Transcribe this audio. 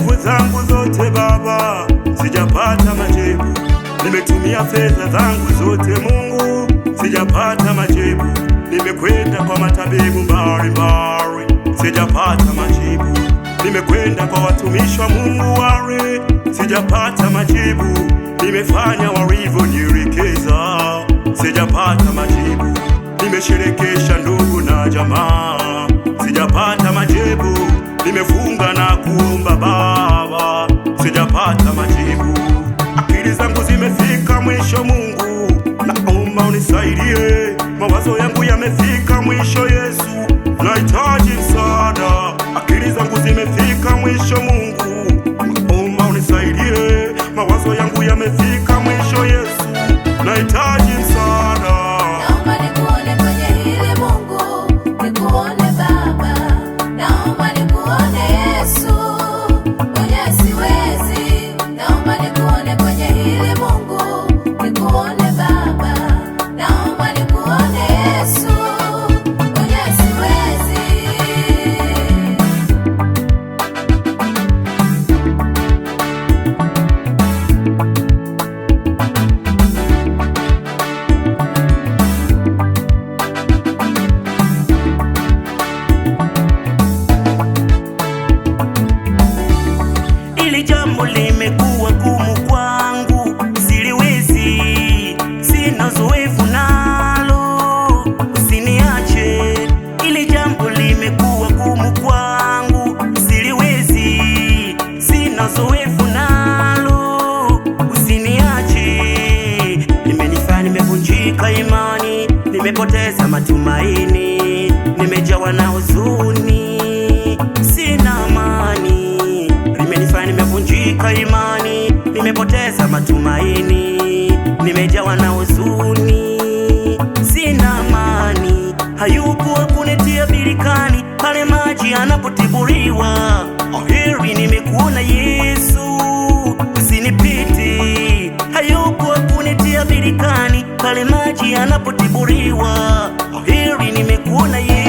nguvu zangu zote Baba, sijapata majibu. Nimetumia fedha zangu zote Mungu, sijapata majibu. Nimekwenda kwa matabibu mbalimbali, sijapata majibu. Nimekwenda kwa watumishi wa Mungu wale, sijapata majibu. Nimefanya walivyonielekeza, sijapata majibu. Nimesherekesha ndugu na jamaa, sijapata majibu. Nimefunga na kuomba Baba, sijapata majibu. Akili zangu zimefika mwisho Mungu, naomba unisaidie. Mawazo yangu yamefika mwisho Yesu, nahitaji msaada. Akili zangu zimefika mwisho Mungu, naomba unisaidie. Mawazo yangu yamefika mwisho Yesu, nahitaji msaada. Naomba nikuone kwenye hili Mungu, nikuone Baba. Naomba nikuone Yesu, mwenye siwezi. Naomba nikuone kwenye hili Mungu, nikuone Baba. Naomba nikuone Yesu, mwenye siwezi. Ili jambo limekuwa gumu kwangu, siliwezi, sina uzoefu nalo, usiniache. Ili jambo limekuwa gumu kwangu, siliwezi, sina uzoefu nalo, usiniache. Limenifanya nimevunjika imani, nimepoteza matumaini, nimejawa na huzuni, sina amani. Limenifanya nimevunjika imani, nimepoteza matumaini, nimejawa na huzuni, sina amani. Hayupo kunitia birikani pale maji yanapotiburiwa. Heri nimekuona Yesu, usinipite. Hayupo kunitia birikani pale maji yanapotiburiwa. Heri nimekuona Yesu.